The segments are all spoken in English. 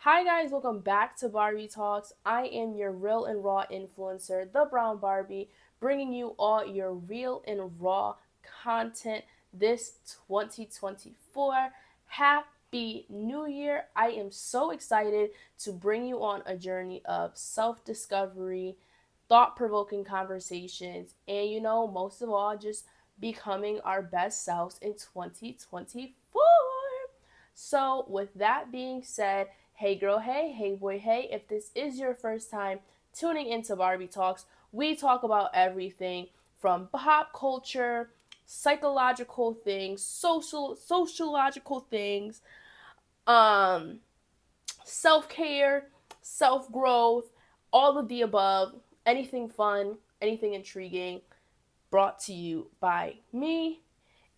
Hi guys, welcome back to Barbie Talks. I am your real and raw influencer, the Brown Barbie, bringing you all your real and raw content this 2024. Happy New Year. I am so excited to bring you on a journey of self-discovery, thought-provoking conversations, and most of all, just becoming our best selves in 2024. So, with that being said, hey girl, hey boy, hey, if this is your first time tuning into Barbie Talks, we talk about everything from pop culture, psychological things, sociological things, um, self-care, self-growth, all of the above, anything fun, anything intriguing, brought to you by me.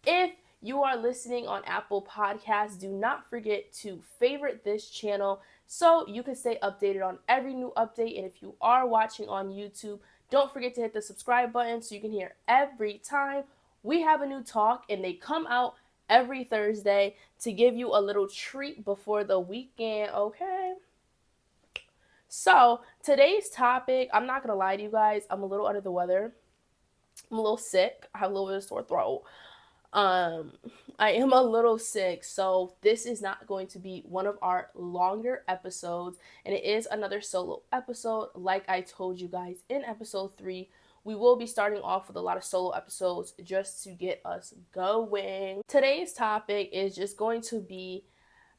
If you are listening on Apple Podcasts, do not forget to favorite this channel so you can stay updated on every new update. And if you are watching on YouTube, don't forget to hit the subscribe button so you can hear every time we have a new talk, and they come out every Thursday to give you a little treat before the weekend, okay? So, today's topic, I'm not gonna lie to you guys, I'm a little under the weather. I'm a little sick. I have a little bit of sore throat. Um, I am a little sick, so this is not going to be one of our longer episodes, and it is another solo episode. Like I told you guys in episode 3, we will be starting off with a lot of solo episodes just to get us going. Today's topic is just going to be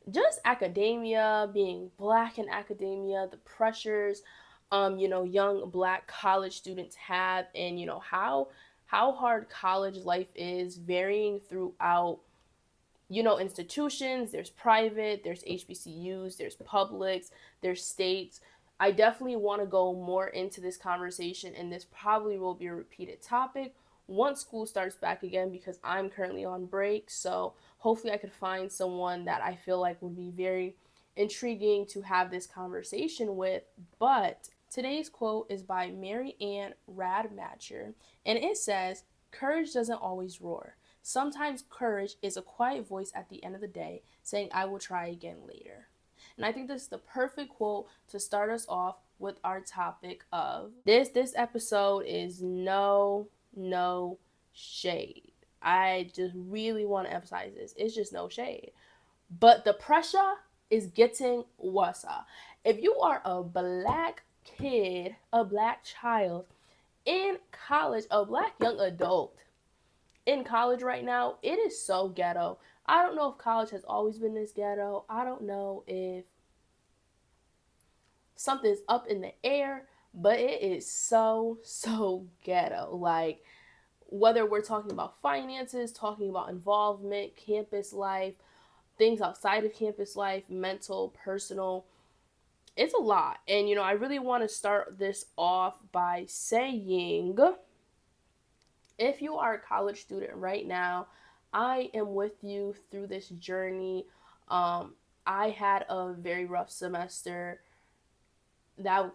just academia, being black in academia, the pressures young black college students have, and how hard college life is, varying throughout institutions. There's private, there's HBCUs, there's publics, there's states. I definitely want to go more into this conversation, and this probably will be a repeated topic once school starts back again, because I'm currently on break. So hopefully I could find someone that I feel like would be very intriguing to have this conversation with. But today's quote is by Mary Ann Radmacher, and it says, "Courage doesn't always roar. Sometimes courage is a quiet voice at the end of the day saying, I will try again later." And I think this is the perfect quote to start us off with our topic of this episode is no shade. I just really want to emphasize this. It's just no shade. But the pressure is getting worse. If you are a black kid, a black child in college, a black young adult in college right now, it is so ghetto. I don't know if college has always been this ghetto. I don't know if something's up in the air, but it is so ghetto. Like, whether we're talking about finances, talking about involvement, campus life, things outside of campus life, mental, personal, it's a lot. And I really want to start this off by saying, if you are a college student right now, I am with you through this journey. I had a very rough semester that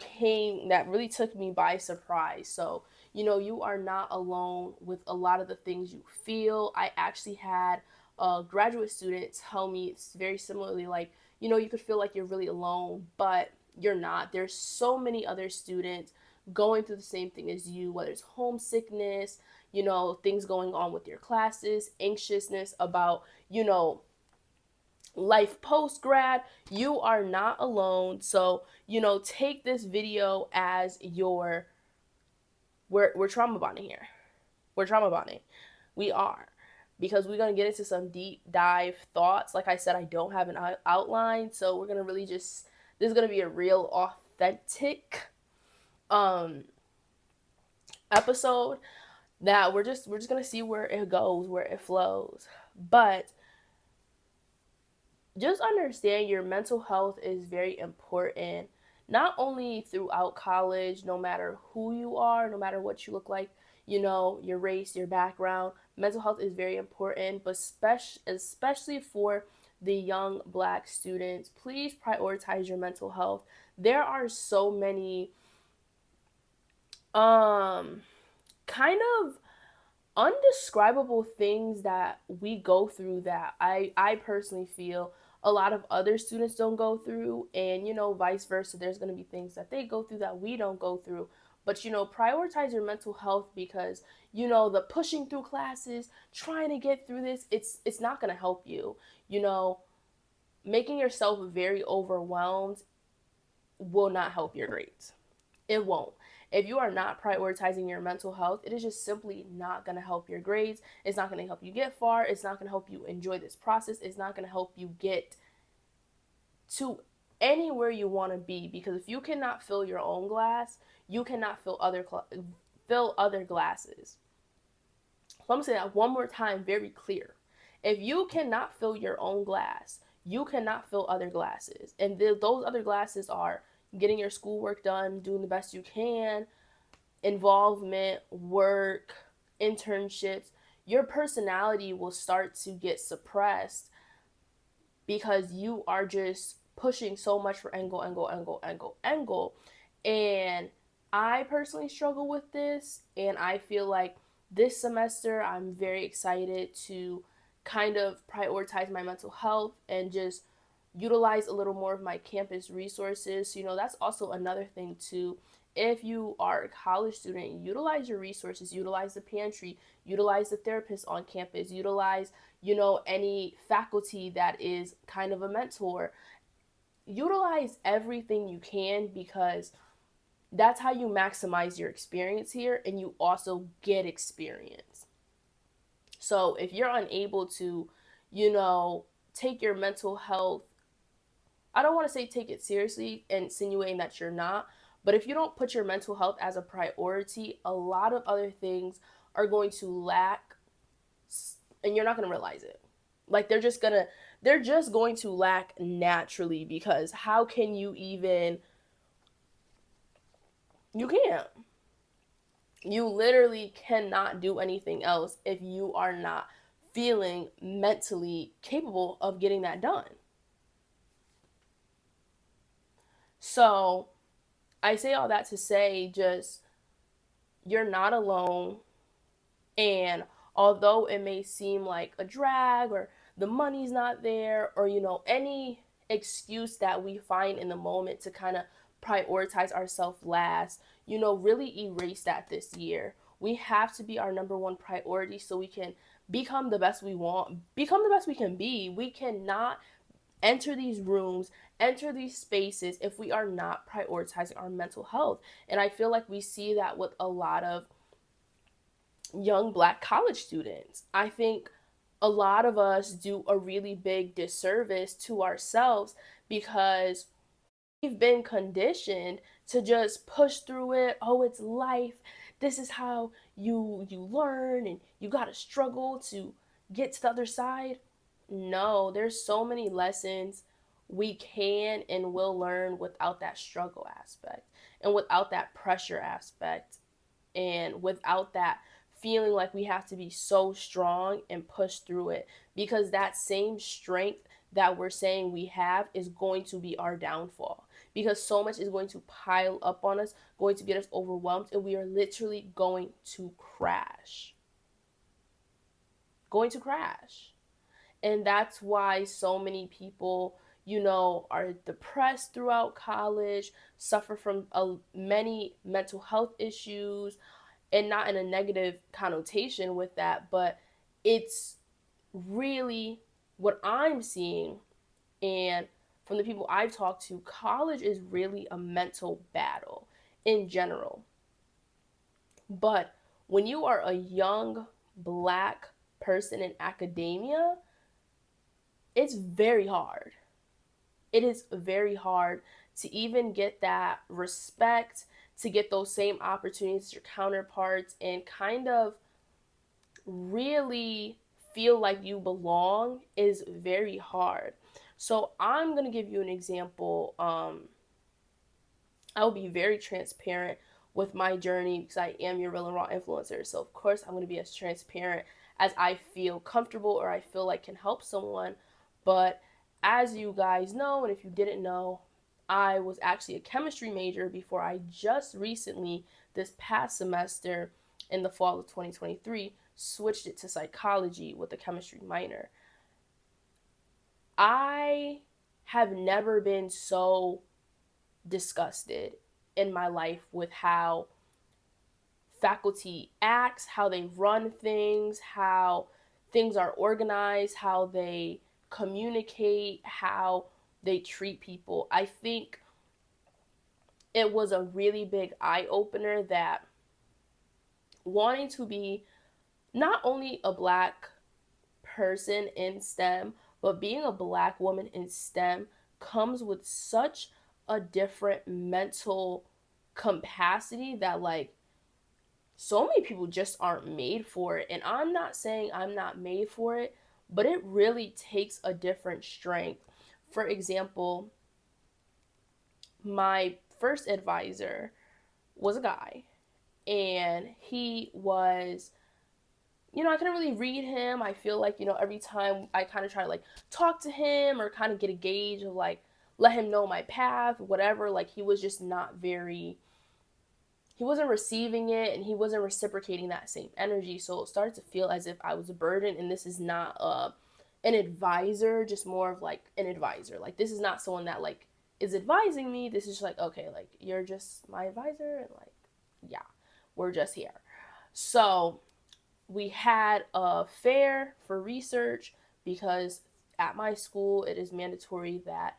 really took me by surprise. So, you are not alone with a lot of the things you feel. I actually had a graduate student tell me it's very similarly, like, you could feel like you're really alone, but you're not. There's so many other students going through the same thing as you, whether it's homesickness, things going on with your classes, anxiousness about, life post grad. You are not alone. So, take this video as your we're trauma bonding here. We're trauma bonding. We are. Because we're going to get into some deep dive thoughts. Like I said, I don't have an outline, so we're going to really just, this is going to be a real authentic episode that we're just going to see where it goes, where it flows. But just understand your mental health is very important, not only throughout college, no matter who you are, no matter what you look like, your race, your background. Mental health is very important, but especially for the young black students, please prioritize your mental health. There are so many kind of undescribable things that we go through that I personally feel a lot of other students don't go through, and vice versa, there's going to be things that they go through that we don't go through. But prioritize your mental health, because the pushing through classes, trying to get through this, it's not going to help you. Making yourself very overwhelmed will not help your grades. It won't. If you are not prioritizing your mental health, it is just simply not going to help your grades. It's not going to help you get far. It's not going to help you enjoy this process. It's not going to help you get to anywhere you want to be, because if you cannot fill your own glass, you cannot fill other glasses. So I'm going to say that one more time, very clear. If you cannot fill your own glass, you cannot fill other glasses. And those other glasses are getting your schoolwork done, doing the best you can, involvement, work, internships. Your personality will start to get suppressed because you are just pushing so much for angle. And I personally struggle with this, and I feel like this semester I'm very excited to kind of prioritize my mental health and just utilize a little more of my campus resources. That's also another thing too. If you are a college student, utilize your resources, utilize the pantry, utilize the therapist on campus, utilize, any faculty that is kind of a mentor. Utilize everything you can, because that's how you maximize your experience here, and you also get experience. So if you're unable to, take your mental health, I don't want to say take it seriously, insinuating that you're not, but if you don't put your mental health as a priority, a lot of other things are going to lack, and you're not going to realize it. Like they're just going to lack naturally, because how can you even, you can't. You literally cannot do anything else if you are not feeling mentally capable of getting that done. So I say all that to say, just, you're not alone. And although it may seem like a drag, or the money's not there, or any excuse that we find in the moment to kind of prioritize ourselves last, really erase that this year. We have to be our number one priority so we can become the best we want, become the best we can be. We cannot enter these rooms, enter these spaces if we are not prioritizing our mental health. And I feel like we see that with a lot of young Black college students. I think a lot of us do a really big disservice to ourselves, because we've been conditioned to just push through it. Oh, it's life. This is how you learn, and you got to struggle to get to the other side. No, there's so many lessons we can and will learn without that struggle aspect, and without that pressure aspect, and without that feeling like we have to be so strong and push through it, because that same strength that we're saying we have is going to be our downfall, because so much is going to pile up on us, going to get us overwhelmed, and we are literally going to crash. Going to crash. And that's why so many people, are depressed throughout college, suffer from many mental health issues, and not in a negative connotation with that, but it's really what I'm seeing, and from the people I've talked to, college is really a mental battle in general. But when you are a young Black person in academia, it's very hard. It is very hard to even get that respect, to get those same opportunities as your counterparts, and kind of really feel like you belong is very hard. So I'm going to give you an example. I will be very transparent with my journey, because I am your real and raw influencer. So of course I'm going to be as transparent as I feel comfortable, or I feel like can help someone. But as you guys know, and if you didn't know, I was actually a chemistry major before I just recently, this past semester in the fall of 2023, switched it to psychology with a chemistry minor. I have never been so disgusted in my life with how faculty acts, how they run things, how things are organized, how they communicate, how they treat people. I think it was a really big eye opener that wanting to be not only a black person in STEM, but being a black woman in STEM comes with such a different mental capacity that, like, so many people just aren't made for it. And I'm not saying I'm not made for it, but it really takes a different strength. For example, my first advisor was a guy, and he was, I couldn't really read him. I feel like, every time I kind of try to like talk to him or kind of get a gauge of like, let him know my path, whatever, like he was just not very, he wasn't receiving it and he wasn't reciprocating that same energy. So it started to feel as if I was a burden. And this is not an advisor, just more of like an advisor. Like, this is not someone that like is advising me. This is just like, okay, like you're just my advisor. And like, yeah, we're just here. So we had a fair for research because at my school it is mandatory that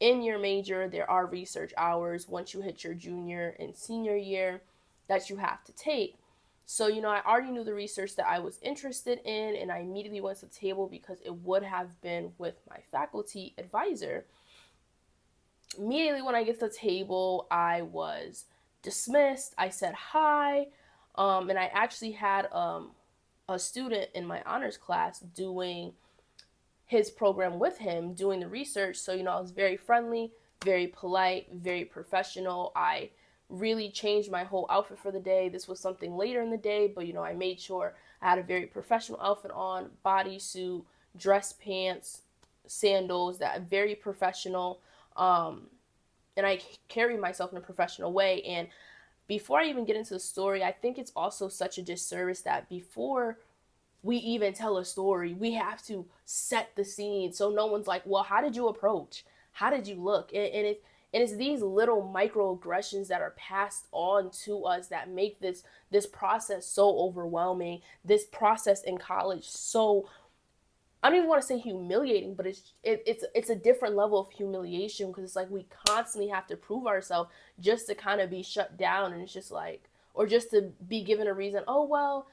in your major there are research hours once you hit your junior and senior year that you have to take. So, I already knew the research that I was interested in, and I immediately went to the table because it would have been with my faculty advisor. Immediately when I get to the table, I was dismissed. I said hi, and I actually had a student in my honors class doing his program with him, doing the research. So, I was very friendly, very polite, very professional. I really changed my whole outfit for the day. This was something later in the day, but, I made sure I had a very professional outfit on, bodysuit, dress pants, sandals, that very professional. And I carry myself in a professional way. And before I even get into the story, I think it's also such a disservice that before we even tell a story, we have to set the scene so no one's like, well, how did you approach? How did you look? And it's these little microaggressions that are passed on to us that make this process so overwhelming. This process in college so, I don't even want to say humiliating, but it's a different level of humiliation because it's like we constantly have to prove ourselves just to kind of be shut down, and it's just like, or just to be given a reason. Oh well,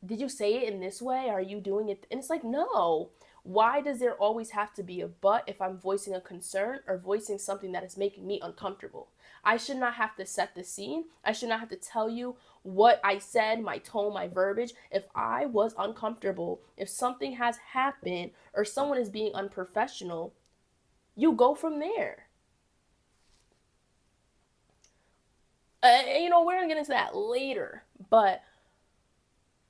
did you say it in this way? Are you doing it? And it's like, no. Why does there always have to be a but if I'm voicing a concern or voicing something that is making me uncomfortable? I should not have to set the scene. I should not have to tell you what I said, my tone, my verbiage. If I was uncomfortable, if something has happened or someone is being unprofessional, you go from there. We're going to get into that later, but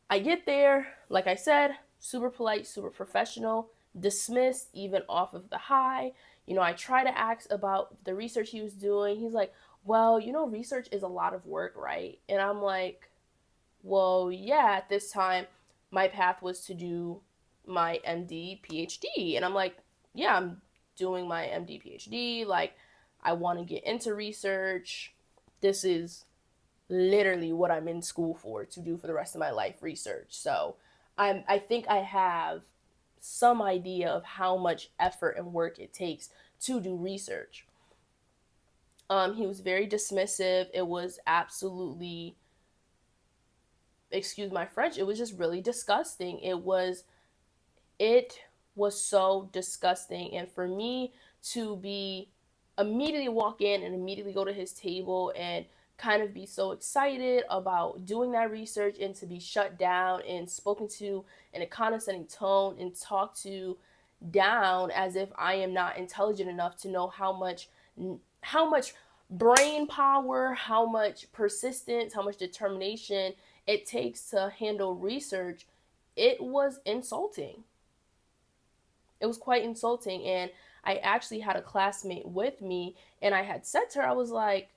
I get there, like I said, super polite, super professional, dismissed even off of the high. I try to ask about the research he was doing. He's like, well, research is a lot of work, right? And I'm like, well, yeah, at this time, my path was to do my MD, PhD. And I'm like, yeah, I'm doing my MD, PhD. Like, I want to get into research. This is literally what I'm in school for, to do for the rest of my life, research. So I think I have some idea of how much effort and work it takes to do research. He was very dismissive. It was absolutely, excuse my French, it was just really disgusting. It was so disgusting. And for me to be immediately walk in and immediately go to his table and kind of be so excited about doing that research and to be shut down and spoken to in a condescending tone and talked to down as if I am not intelligent enough to know how much brain power, how much persistence, how much determination it takes to handle research, it was insulting. It was quite insulting. And I actually had a classmate with me, and I had said to her, I was like,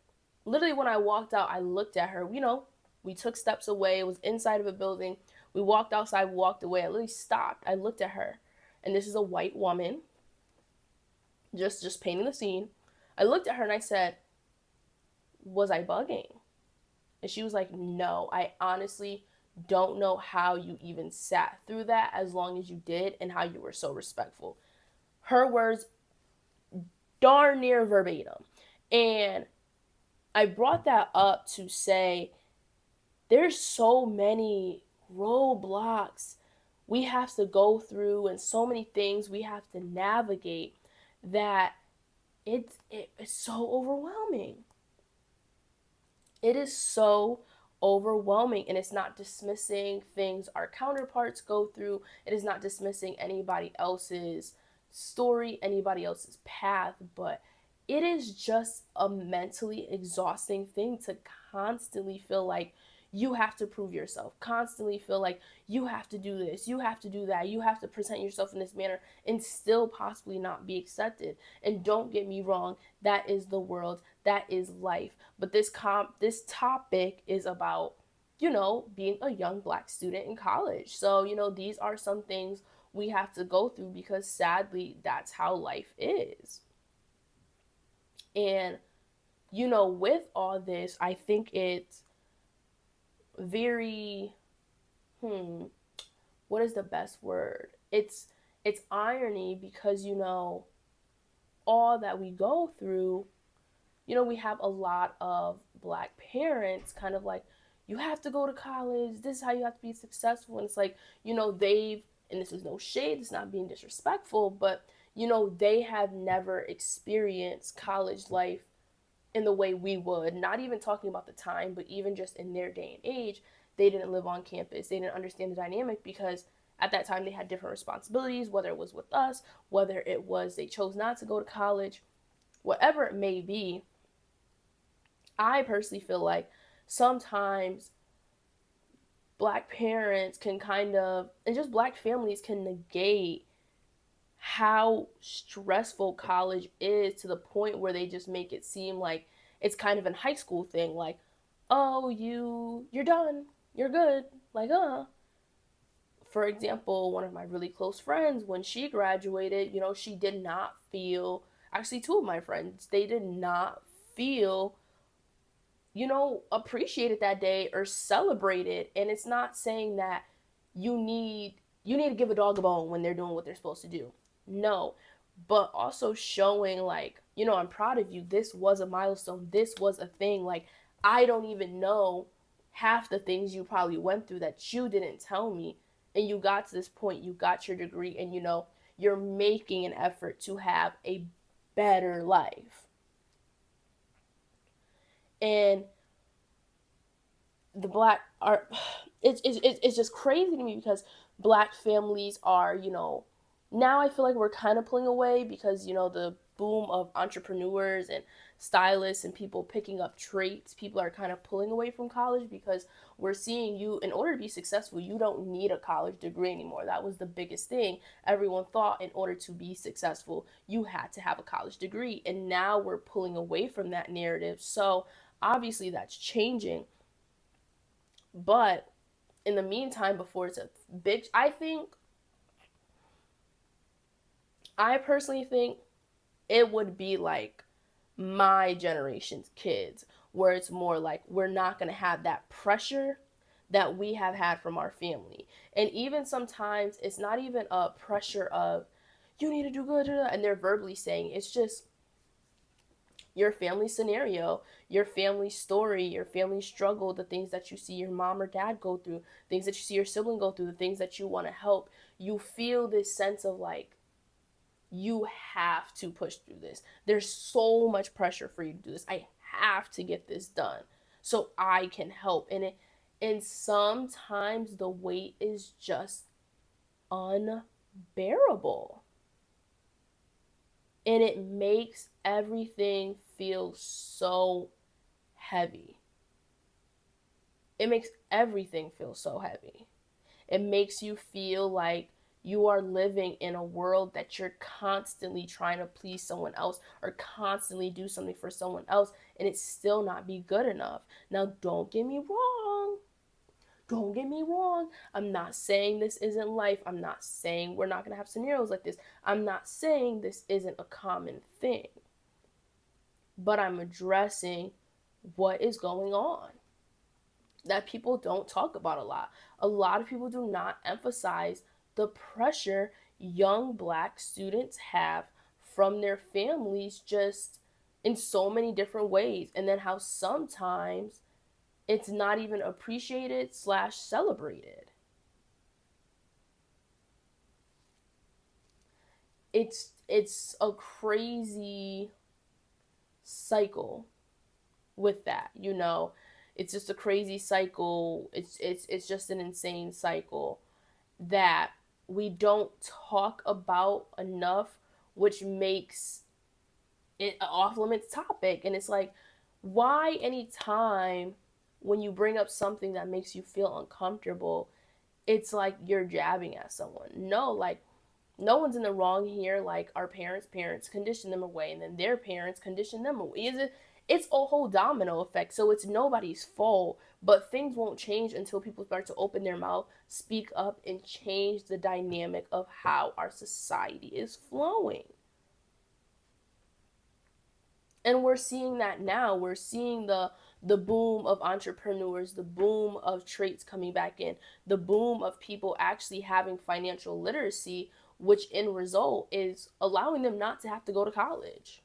literally when I walked out, I looked at her. We took steps away. It was inside of a building. We walked outside, walked away. I literally stopped. I looked at her and this is a white woman, just painting the scene. I looked at her and I said, was I bugging? And she was like, no, I honestly don't know how you even sat through that as long as you did and how you were so respectful. Her words, darn near verbatim. And I brought that up to say there's so many roadblocks we have to go through and so many things we have to navigate that it's so overwhelming. It is so overwhelming, and it's not dismissing things our counterparts go through. It is not dismissing anybody else's story, anybody else's path, but it is just a mentally exhausting thing to constantly feel like you have to prove yourself, constantly feel like you have to do this, you have to do that, you have to present yourself in this manner and still possibly not be accepted. And don't get me wrong, that is the world, that is life. But this topic is about, being a young Black student in college. So, these are some things we have to go through because sadly that's how life is. And with all this, I think it's very what is the best word? It's irony because all that we go through, we have a lot of Black parents kind of like, you have to go to college, this is how you have to be successful. And it's like, and this is no shade, it's not being disrespectful, but they have never experienced college life in the way we would, not even talking about the time, but even just in their day and age. They didn't live on campus, they didn't understand the dynamic because at that time they had different responsibilities, whether it was with us, whether it was they chose not to go to college, whatever it may be. I personally feel like sometimes Black parents can and just Black families can negate how stressful college is to the point where they just make it seem like it's kind of a high school thing, like, oh, you're done, you're good, like, for example, one of my really close friends, when she graduated, she did not feel, actually two of my friends, they did not feel appreciated that day or celebrated. And it's not saying that you need to give a dog a bone when they're doing what they're supposed to do. No, but also showing like, I'm proud of you. This was a milestone. This was a thing. Like, I don't even know half the things you probably went through that you didn't tell me. And you got to this point, you got your degree, and you're making an effort to have a better life. And the Black are, it's just crazy to me because Black families are, now I feel like we're kind of pulling away because, the boom of entrepreneurs and stylists and people picking up traits, people are kind of pulling away from college because we're seeing in order to be successful, you don't need a college degree anymore. That was the biggest thing. Everyone thought in order to be successful, you had to have a college degree. And now we're pulling away from that narrative. So obviously that's changing. But in the meantime, before it's a big, I personally think it would be like my generation's kids, where it's more like we're not going to have that pressure that we have had from our family. And even sometimes it's not even a pressure of you need to do good, and they're verbally saying, it's just your family scenario, your family story, your family struggle, the things that you see your mom or dad go through, things that you see your sibling go through, the things that you want to help. You feel this sense of like, you have to push through this. There's so much pressure for you to do this. I have to get this done so I can help. And sometimes the weight is just unbearable. And it makes everything feel so heavy. It makes everything feel so heavy. It makes you feel like you are living in a world that you're constantly trying to please someone else or constantly do something for someone else, and it's still not be good enough. Now, don't get me wrong. Don't get me wrong. I'm not saying this isn't life. I'm not saying we're not going to have scenarios like this. I'm not saying this isn't a common thing. But I'm addressing what is going on that people don't talk about a lot. A lot of people do not emphasize the pressure young Black students have from their families just in so many different ways. And then how sometimes it's not even appreciated / celebrated. It's a crazy cycle with that, you know. It's just a crazy cycle. It's just an insane cycle that we don't talk about enough, which makes it an off limits topic. And it's like, why anytime when you bring up something that makes you feel uncomfortable, it's like you're jabbing at someone? No, like, no one's in the wrong here. Like, our parents condition them away, and then their parents condition them away. It's a whole domino effect. So it's nobody's fault, but things won't change until people start to open their mouth, speak up, and change the dynamic of how our society is flowing. And we're seeing that now. We're seeing the boom of entrepreneurs, the boom of traits coming back in, the boom of people actually having financial literacy, which in result is allowing them not to have to go to college.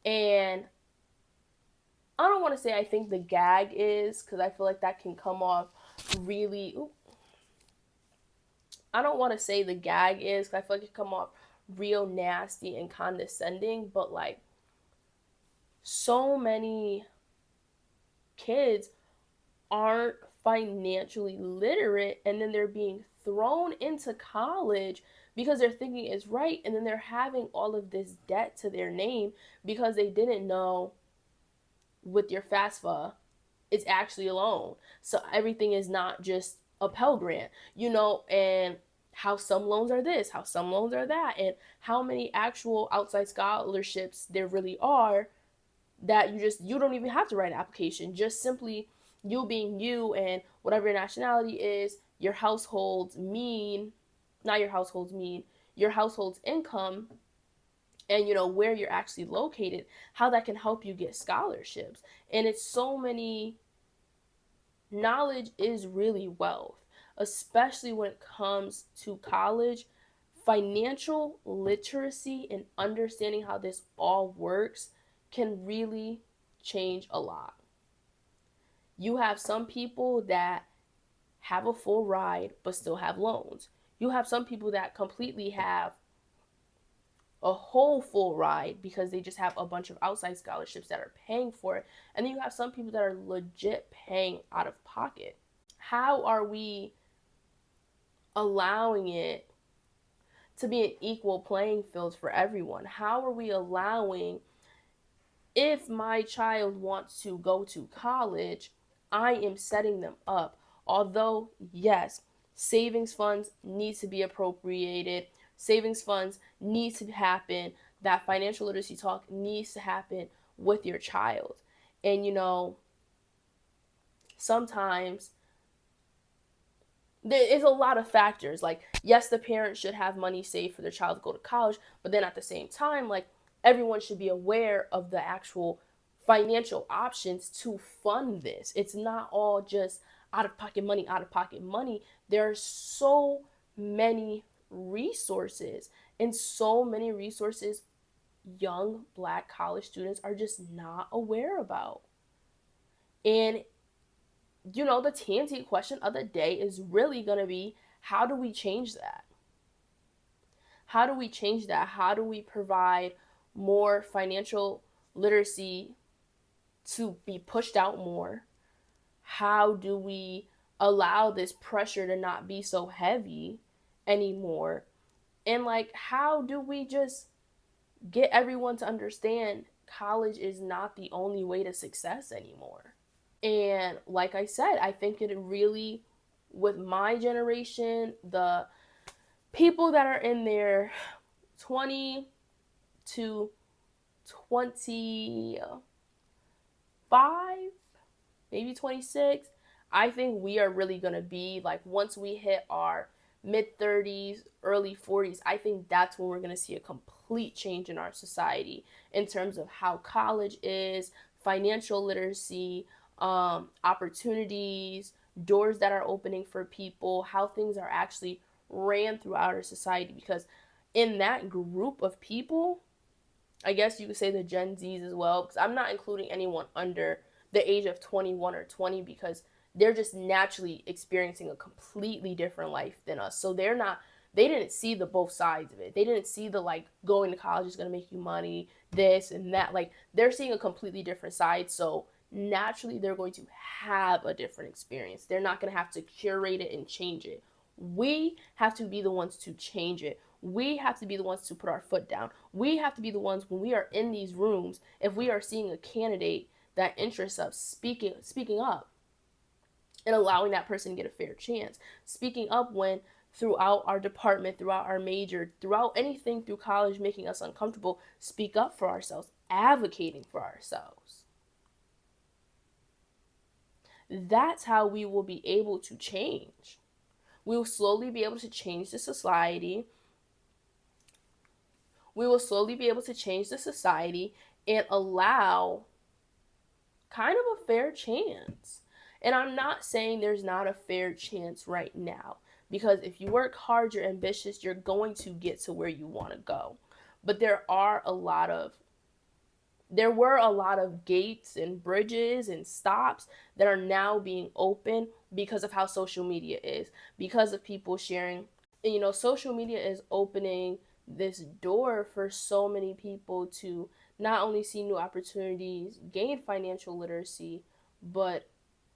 And I don't want to say I think the gag is, because I feel like that can come off really. I don't want to say the gag is, because I feel like it can come off real nasty and condescending, but like, so many kids aren't financially literate, and then they're being thrown into college because they're thinking it's right, and then they're having all of this debt to their name because they didn't know with your FAFSA it's actually a loan. So everything is not just a Pell Grant, you know, and how some loans are this, how some loans are that, and how many actual outside scholarships there really are that you don't even have to write an application. Just simply you being you and whatever your nationality is, your household's mean, not your household's mean, your household's income, and you know where you're actually located, how that can help you get scholarships. And it's so many. Knowledge is really wealth, especially when it comes to college. Financial literacy and understanding how this all works can really change a lot. You have some people that have a full ride but still have loans. You have some people that completely have a whole full ride because they just have a bunch of outside scholarships that are paying for it. And then you have some people that are legit paying out of pocket. How are we allowing it to be an equal playing field for everyone? How are we allowing, if my child wants to go to college, I am setting them up? Although, yes, savings funds need to be appropriated, savings funds need to happen, that financial literacy talk needs to happen with your child. And you know, sometimes there is a lot of factors. Like, yes, the parent should have money saved for their child to go to college, but then at the same time, like, everyone should be aware of the actual financial options to fund this. It's not all just out of pocket money, out of pocket money. There are so many resources, and so many resources young Black college students are just not aware about. And you know, the TNT question of the day is really going to be, how do we change that? How do we change that? How do we provide more financial literacy to be pushed out more? How do we allow this pressure to not be so heavy anymore? And like, how do we just get everyone to understand college is not the only way to success anymore? And like I said, I think it really, with my generation, the people that are in their 20 to 25, maybe 26. I think we are really going to be like, once we hit our mid 30s, early 40s, I think that's when we're going to see a complete change in our society in terms of how college is, financial literacy, opportunities, doors that are opening for people, how things are actually ran throughout our society. Because in that group of people, I guess you could say the Gen Zs as well, because I'm not including anyone under the age of 21 or 20, because they're just naturally experiencing a completely different life than us. So they didn't see the both sides of it. They didn't see the like going to college is going to make you money, this and that. Like they're seeing a completely different side. So naturally they're going to have a different experience. They're not going to have to curate it and change it. We have to be the ones to change it. We have to be the ones to put our foot down. We have to be the ones, when we are in these rooms, if we are seeing a candidate that interests us, speaking up and allowing that person to get a fair chance. Speaking up when throughout our department, throughout our major, throughout anything through college making us uncomfortable, speak up for ourselves, advocating for ourselves. That's how we will be able to change. We will slowly be able to change the society. We will slowly be able to change the society and allow kind of a fair chance. And I'm not saying there's not a fair chance right now, because if you work hard, you're ambitious, you're going to get to where you want to go. But there were a lot of gates and bridges and stops that are now being opened because of how social media is, because of people sharing. And, social media is opening this door for so many people to not only see new opportunities, gain financial literacy, but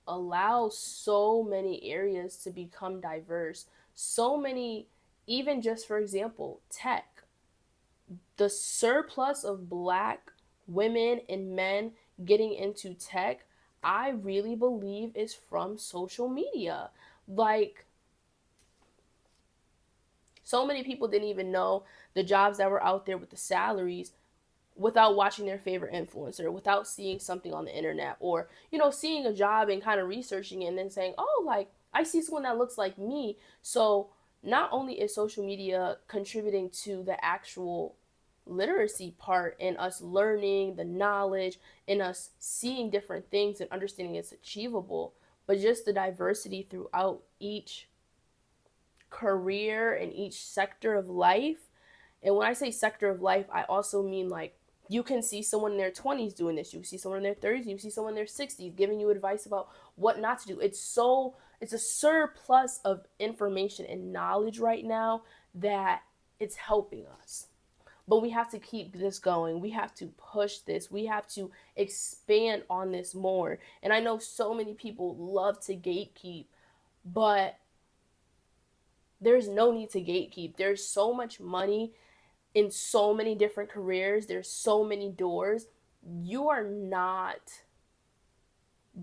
allow so many areas to become diverse. So many, even just for example, tech. The surplus of black women and men getting into tech, I really believe is from social media. Like, so many people didn't even know the jobs that were out there with the salaries without watching their favorite influencer, without seeing something on the internet, or, seeing a job and kind of researching it and then saying, oh, like, I see someone that looks like me. So not only is social media contributing to the actual literacy part and us learning the knowledge and us seeing different things and understanding it's achievable, but just the diversity throughout each career and each sector of life. And when I say sector of life, I also mean like, you can see someone in their 20s doing this. You see someone in their 30s. You see someone in their 60s giving you advice about what not to do. It's a surplus of information and knowledge right now that it's helping us. But we have to keep this going. We have to push this. We have to expand on this more. And I know so many people love to gatekeep, but there's no need to gatekeep. There's so much money in so many different careers. There's so many doors. You are not,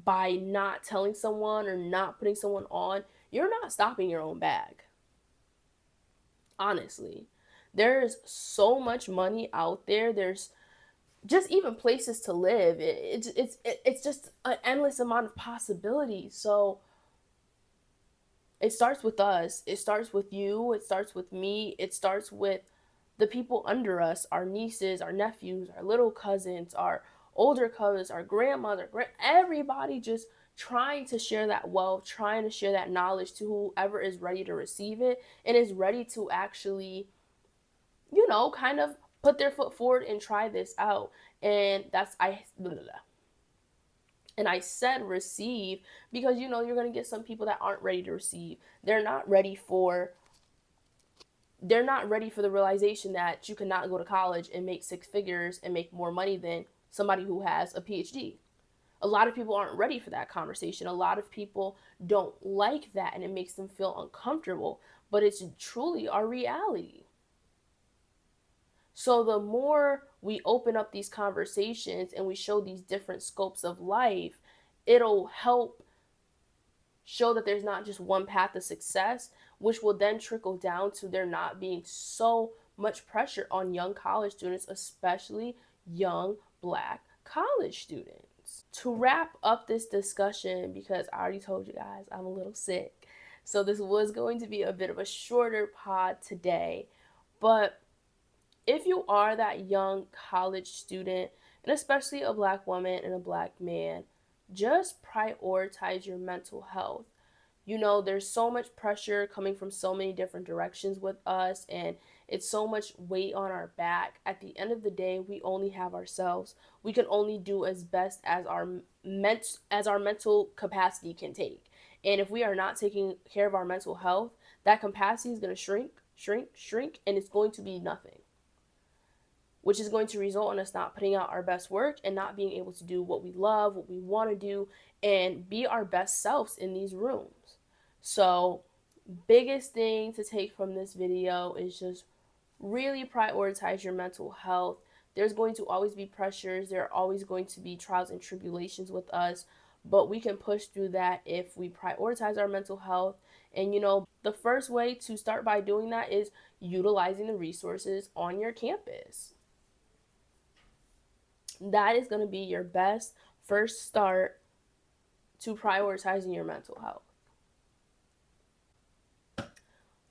by not telling someone or not putting someone on, you're not stopping your own bag. Honestly, there's so much money out there. There's just even places to live. It's just an endless amount of possibilities. So it starts with us. It starts with you. It starts with me. It starts with the people under us, our nieces, our nephews, our little cousins, our older cousins, our grandmother, everybody just trying to share that wealth, trying to share that knowledge to whoever is ready to receive it and is ready to actually, kind of put their foot forward and try this out. And I said receive because, you're going to get some people that aren't ready to receive. They're not ready for the realization that you cannot go to college and make six figures and make more money than somebody who has a PhD. A lot of people aren't ready for that conversation. A lot of people don't like that, and it makes them feel uncomfortable, but it's truly our reality. So the more we open up these conversations and we show these different scopes of life, it'll help show that there's not just one path to success, which will then trickle down to there not being so much pressure on young college students, especially young black college students. To wrap up this discussion, because I already told you guys I'm a little sick, so this was going to be a bit of a shorter pod today, but if you are that young college student, and especially a black woman and a black man, just prioritize your mental health. There's so much pressure coming from so many different directions with us, and it's so much weight on our back. At the end of the day, we only have ourselves. We can only do as best as our mental capacity can take. And if we are not taking care of our mental health, that capacity is going to shrink, and it's going to be nothing, which is going to result in us not putting out our best work and not being able to do what we love, what we want to do, and be our best selves in these rooms. So, biggest thing to take from this video is just really prioritize your mental health. There's going to always be pressures, there are always going to be trials and tribulations with us, but we can push through that if we prioritize our mental health. And the first way to start by doing that is utilizing the resources on your campus. That is going to be your best first start to prioritizing your mental health.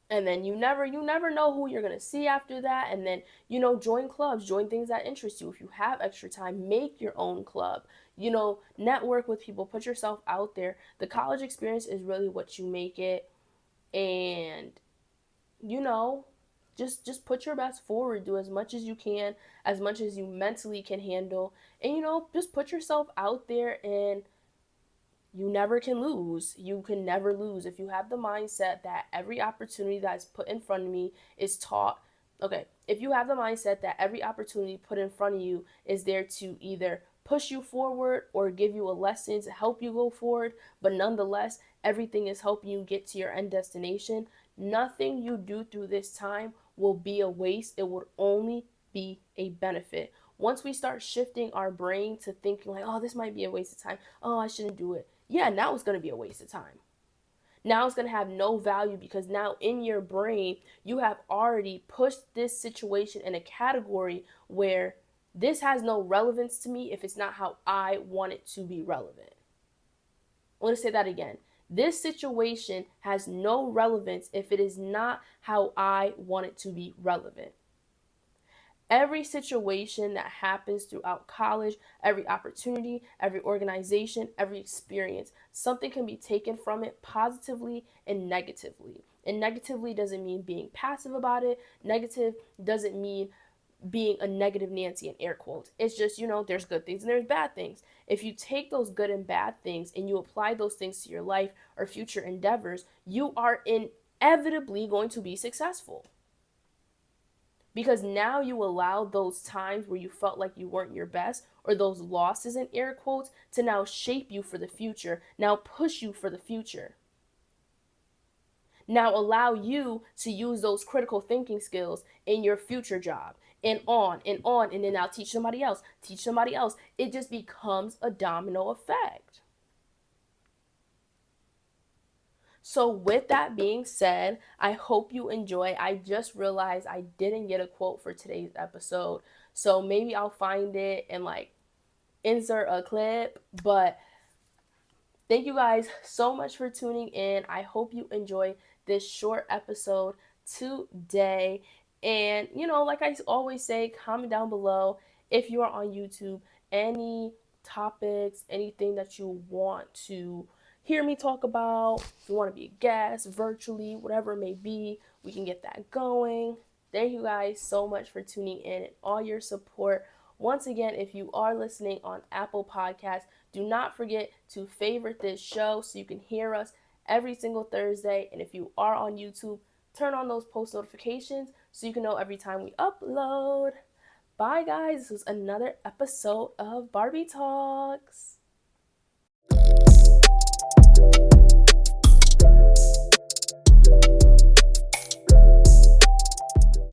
And then you never know who you're going to see after that. And then, join clubs, join things that interest you. If you have extra time, make your own club. Network with people, put yourself out there. The college experience is really what you make it. And, just put your best forward. Do as much as you can, as much as you mentally can handle. And, just put yourself out there, and you never can lose. You can never lose. If you have the mindset that every opportunity that's put in front of me is taught, if you have the mindset that every opportunity put in front of you is there to either push you forward or give you a lesson to help you go forward, but nonetheless, everything is helping you get to your end destination, nothing you do through this time will be a waste. It would only be a benefit. Once we start shifting our brain to thinking like, oh, this might be a waste of time. Oh, I shouldn't do it. Yeah, now it's going to be a waste of time. Now it's going to have no value, because now in your brain, you have already pushed this situation in a category where this has no relevance to me if it's not how I want it to be relevant. I want to say that again. This situation has no relevance if it is not how I want it to be relevant. Every situation that happens throughout college, every opportunity, every organization, every experience, something can be taken from it positively and negatively. And negatively doesn't mean being passive about it. Negative doesn't mean being a negative Nancy in air quotes. It's just, there's good things and there's bad things. If you take those good and bad things and you apply those things to your life or future endeavors, you are inevitably going to be successful. Because now you allow those times where you felt like you weren't your best, or those losses in air quotes, to now shape you for the future, now push you for the future. Now allow you to use those critical thinking skills in your future job, and on, and then now teach somebody else. It just becomes a domino effect. So with that being said, I hope you enjoy. I just realized I didn't get a quote for today's episode, so maybe I'll find it and insert a clip. But thank you guys so much for tuning in. I hope you enjoy this short episode today. And like I always say, comment down below if you are on YouTube any topics, anything that you want to hear me talk about. If you want to be a guest virtually, whatever it may be, we can get that going. Thank you guys so much for tuning in and all your support. Once again, if you are listening on Apple Podcasts, do not forget to favorite this show so you can hear us every single Thursday. And if you are on YouTube, turn on those post notifications so you can know every time we upload. Bye guys, this was another episode of Barbie Talks.